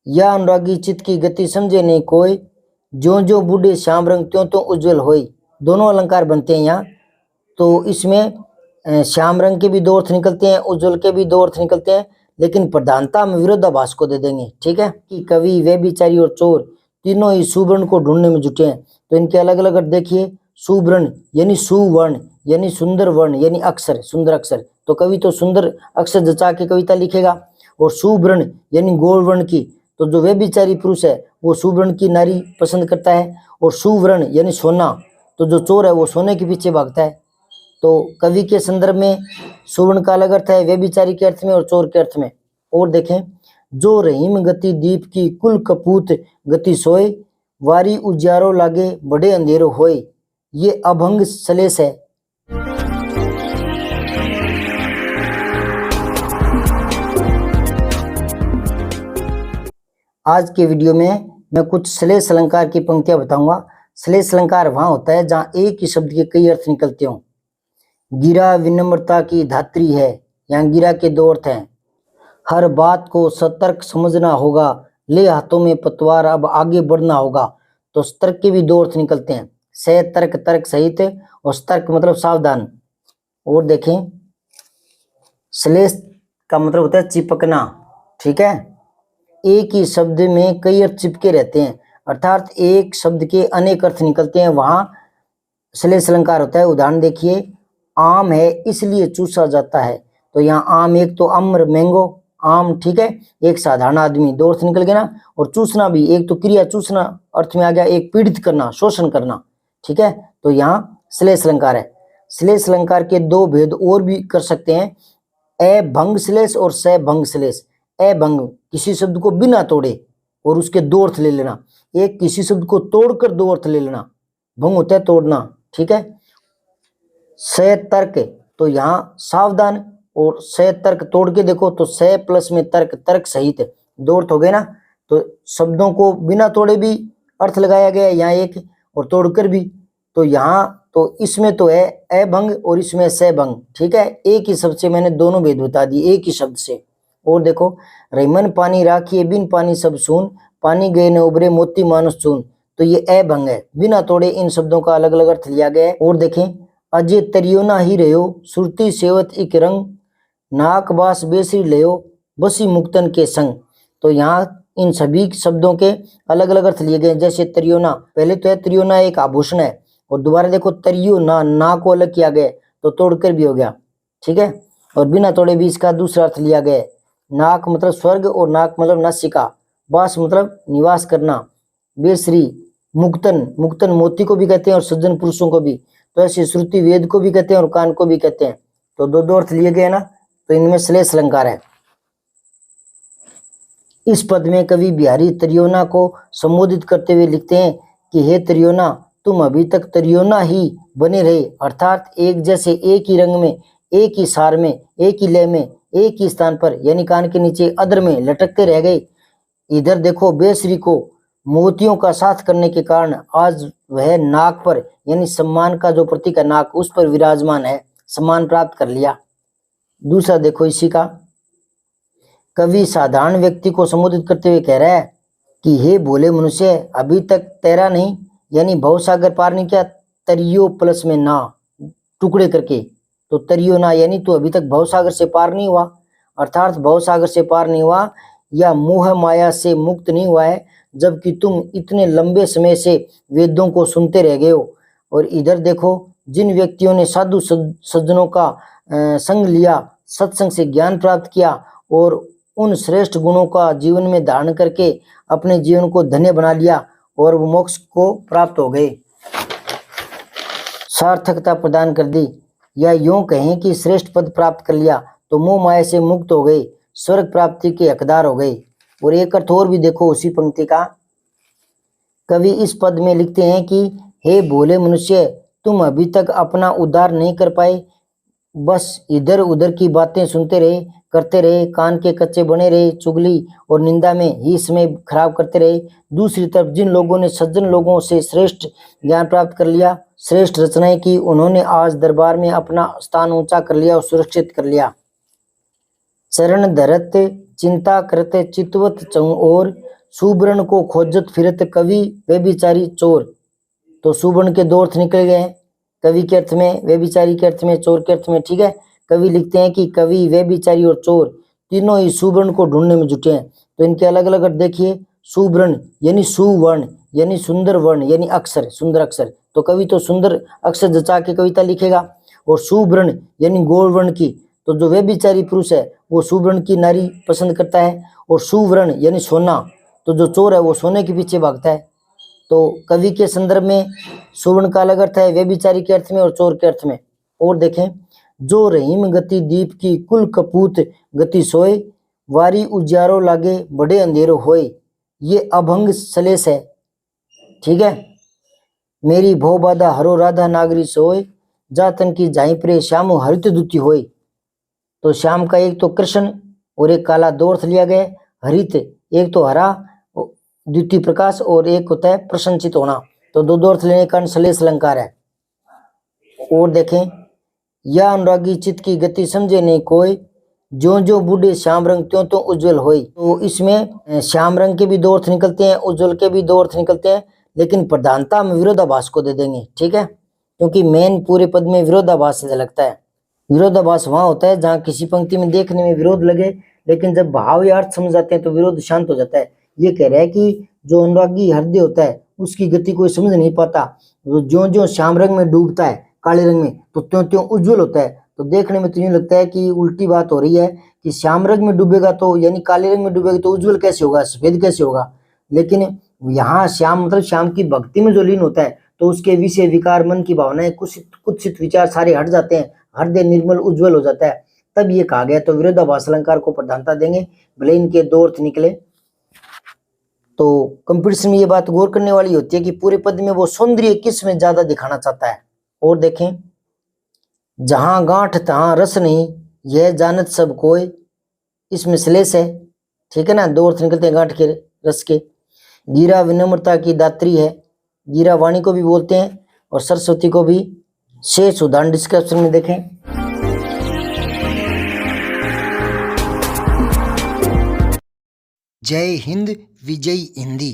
या अनुरागी चित्त की गति समझे नहीं कोई, जो जो बूढ़े श्याम रंग त्यों तो उज्जवल होई। दोनों अलंकार बनते हैं यहाँ। तो इसमें श्याम रंग के भी दो अर्थ निकलते हैं, उज्जवल के भी दो अर्थ निकलते हैं, लेकिन प्रधानता में विरोधाभास को दे देंगे। ठीक है कि कवि, व्यभिचारी और चोर तीनों ही सुवर्ण को ढूंढने में जुटे हैं। तो इनके अलग अलग अर्थ देखिए। सुवर्ण यानी सुवर्ण यानी सुंदर वर्ण यानी अक्षर, सुंदर अक्षर। तो कवि तो सुंदर अक्षर जचा के कविता लिखेगा। और सुवर्ण यानी गोल वर्ण की, तो जो व्यभिचारी पुरुष है वो सुवर्ण की नारी पसंद करता है। और सुवर्ण यानी सोना, तो जो चोर है वो सोने के पीछे भागता है। तो कवि के संदर्भ में सुवर्ण का अलग अर्थ है, व्यभिचारी के अर्थ में और चोर के अर्थ में। और देखें, जो रहीम गति दीप की कुल कपूत गति सोए, वारी उजियारो लागे बड़े अंधेरो होए। ये अभंग सलेस है। आज के वीडियो में मैं कुछ श्लेष अलंकार की पंक्तियां बताऊंगा। श्लेष अलंकार वहां होता है जहां एक ही शब्द के कई अर्थ निकलते हों। गिरा विनम्रता की धात्री है, यहाँ गिरा के दो अर्थ हैं। हर बात को सतर्क समझना होगा, ले हाथों में पतवार अब आगे बढ़ना होगा। तो सतर्क के भी दो अर्थ निकलते हैं, सतर्क तर्क सहित, और सतर्क मतलब सावधान। और देखें, श्लेष का मतलब होता है चिपकना। ठीक है, एक ही शब्द में कई अर्थ चिपके रहते हैं, अर्थात एक शब्द के अनेक अर्थ निकलते हैं, वहां श्लेष अलंकार होता है। उदाहरण देखिए, आम है इसलिए चूसा जाता है। तो यहाँ आम एक तो अम्र मैंगो आम, ठीक है, एक साधारण आदमी, दो अर्थ निकल गए ना। और चूसना भी, एक तो क्रिया चूसना अर्थ में आ गया, एक पीड़ित करना, शोषण करना। ठीक है, तो यहाँ श्लेष अलंकार है। श्लेष अलंकार के दो भेद और भी कर सकते हैं, अभंग श्लेष और सभंग श्लेष। अभंग किसी शब्द को बिना तोड़े और उसके दो अर्थ ले लेना, एक किसी शब्द को तोड़कर दो अर्थ ले लेना, भंग होता है तोड़ना। ठीक है, सतर्क, तो यहाँ सावधान, और सतर्क तोड़ के देखो तो स प्लस में तर्क, तर्क सहित, दो अर्थ हो गए ना। तो शब्दों को बिना तोड़े भी अर्थ लगाया गया है यहाँ एक, और तोड़कर भी। तो यहाँ तो इसमें तो है अभंग और इसमें सभंग। ठीक है, एक ही शब्द से मैंने दोनों भेद बता दिए, एक ही शब्द से। और देखो, रहीमन पानी राखिए बिन पानी सब सून, पानी गए न उबरे मोती मानुष चून। तो ये अभंग है, बिना तोड़े इन शब्दों का अलग अलग अर्थ लिया गया है। और देखें, अजय तरियो ना ही रहो, सुरती सेवत इक रंग, नाक बास बेसरी लेयो, बसी मुक्तन के संग। तो यहाँ इन सभी शब्दों के अलग अलग अर्थ लिए गए। जैसे तरियोना, पहले तो है तरियोना एक आभूषण है, और दोबारा देखो तरियो ना को अलग किया गया, तो तोड़कर भी हो गया। ठीक है, और बिना तोड़े भी इसका दूसरा अर्थ लिया गया। नाक मतलब स्वर्ग और नाक मतलब नासिका, बास मतलब निवास करना, बेसरी मुक्तन, मुक्तन मोती को भी कहते हैं और सज्जन पुरुषों को भी। तो ऐसे श्रुति वेद को भी कहते हैं और कान को भी कहते हैं। तो दो दो अर्थ लिए गए ना, तो इनमें श्लेष अलंकार है। इस पद में कवि बिहारी तरियोना को संबोधित करते हुए लिखते हैं कि हे तरियोना, तुम अभी तक तरियोना ही बने रहे, अर्थात एक जैसे, एक ही रंग में, एक ही सार में, एक ही लय में, एक ही स्थान पर, यानी कान के नीचे अधर में लटकते रह गए। इधर देखो, बेसरी को मोतियों का साथ करने के कारण आज वह नाक पर, यानी सम्मान का जो प्रतीक है नाक, उस पर विराजमान है, सम्मान प्राप्त कर लिया। दूसरा देखो, इसी का कवि साधारण व्यक्ति को संबोधित करते हुए कह रहा है कि हे भोले मनुष्य, अभी तक तैरा नहीं, यानी भवसागर पार नहीं किया। तरियो प्लस में ना टुकड़े करके, तो तरियो ना यानी तू अभी तक भवसागर से पार नहीं हुआ, अर्थात भवसागर से पार नहीं हुआ या मोह माया से मुक्त नहीं हुआ है, जबकि तुम इतने लंबे समय से वेदों को सुनते रह गए हो। और इधर देखो, जिन व्यक्तियों ने साधु सज्जनों का संग लिया, सत्संग से ज्ञान प्राप्त किया और उन श्रेष्ठ गुणों का जीवन में धारण करके अपने जीवन को धन्य बना लिया और वो मोक्ष को प्राप्त हो गए, सार्थकता प्रदान कर दी, या यूं कहें कि श्रेष्ठ पद प्राप्त कर लिया, तो मोह माया से मुक्त हो गए, स्वर्ग प्राप्ति के हकदार हो गए। और एक अर्थ और भी देखो उसी पंक्ति का, कवि इस पद में लिखते हैं कि हे भोले मनुष्य, तुम अभी तक अपना उद्धार नहीं कर पाए, बस इधर उधर की बातें सुनते रहे, करते रहे, कान के कच्चे बने रहे, चुगली और निंदा में ही समय खराब करते रहे। दूसरी तरफ जिन लोगों ने सज्जन लोगों से श्रेष्ठ ज्ञान प्राप्त कर लिया, श्रेष्ठ रचनाएं की, उन्होंने आज दरबार में अपना स्थान ऊंचा कर लिया और सुरक्षित कर लिया। चरण धरत चिंता करते चितवत चहु और, सुवर्ण को खोजत फिरत कवि व्यभिचारी चोर। तो सुवर्ण के दो अर्थ निकल गए हैं, कवि के अर्थ में, व्यभिचारी के अर्थ में, चोर के अर्थ में। ठीक है, कवि लिखते हैं कि कवि, व्यभिचारी और चोर तीनों ही सुवर्ण को ढूंढने में जुटे हैं। तो इनके अलग अलग अर्थ देखिए। सुवर्ण यानी सुवर्ण यानी सुंदर वर्ण यानी अक्षर, सुंदर अक्षर। तो कवि तो सुंदर अक्षर जचा के कविता लिखेगा। और सुवर्ण यानी गोल वर्ण की, तो जो व्यभिचारी पुरुष है वो सुवर्ण की नारी पसंद करता है। और सुवर्ण यानी सोना, तो जो चोर है वो सोने के पीछे भागता है। तो कवि के संदर्भ में सुवर्ण का अलग अर्थ है, व्यभिचारी के अर्थ में और चोर के अर्थ में। और देखें, जो रहीम गति दीप की कुल कपूत गति सोए, वारी उजियारो लागे बड़े अंधेरो होए। ये अभंग सलेस है। ठीक है, मेरी भो बाधा हरो राधा नागरी सोए, जातन की जाई प्रे श्यामो हरित दुति होए। तो श्याम का एक तो कृष्ण और एक काला दो अर्थ लिया गया। हरित एक तो हरा, द्वितीय प्रकाश, और एक होता है प्रसन्नचित होना। तो दो दो अर्थ लेने का सलेस अलंकार है। और देखें, या अनुरागी चित्त की गति समझे नहीं कोई, जो जो बूढ़े श्याम रंग त्यों त्यों उज्जवल होई। तो इसमें श्याम रंग के भी दो अर्थ निकलते हैं, उज्जवल के भी दो अर्थ निकलते हैं, लेकिन प्रधानता हम विरोधाभास को दे देंगे। ठीक है, क्योंकि मेन पूरे पद में विरोधाभास लगता है। विरोधाभास वहां होता है जहां किसी पंक्ति में देखने में विरोध लगे, लेकिन जब भाव या अर्थ समझ जाते हैं तो विरोध शांत हो जाता है। ये कह रहा है कि जो अनुरागी हृदय होता है उसकी गति कोई समझ नहीं पाता, जो जो श्याम रंग में डूबता है काले रंग में तो त्यों त्यों उज्जवल होता है। तो देखने में तो यूं लगता है कि उल्टी बात हो रही है कि श्याम रंग में डूबेगा तो यानी काले रंग में डूबेगा तो उज्जवल कैसे होगा, सफेद कैसे होगा। लेकिन यहाँ श्याम मतलब श्याम की भक्ति में जो लीन होता है तो उसके विषय विकार मन की भावनाएं कुत्सित विचार सारे हट जाते हैं, हृदय निर्मल उज्जवल हो जाता है। तब ये कहा गया। तो विरोधाभास अलंकार को प्रधानता देंगे, भले इनके दो अर्थ निकले। तो कंपटीशन में ये बात गौर करने वाली होती है कि पूरे पद में वो सौंदर्य किस में ज्यादा दिखाना चाहता है। और देखें, जहां गांठ तहां रस नहीं, यह जानत सब कोई, इसमें श्लेष है। ठीक है ना, दो अर्थ निकलते हैं गांठ के रस के। गिरा विनम्रता की दात्री है, गिरा वाणी को भी बोलते हैं और सरस्वती को भी। शेष उदाहरण डिस्क्रिप्शन में देखें। जय हिंद, विजय हिंदी।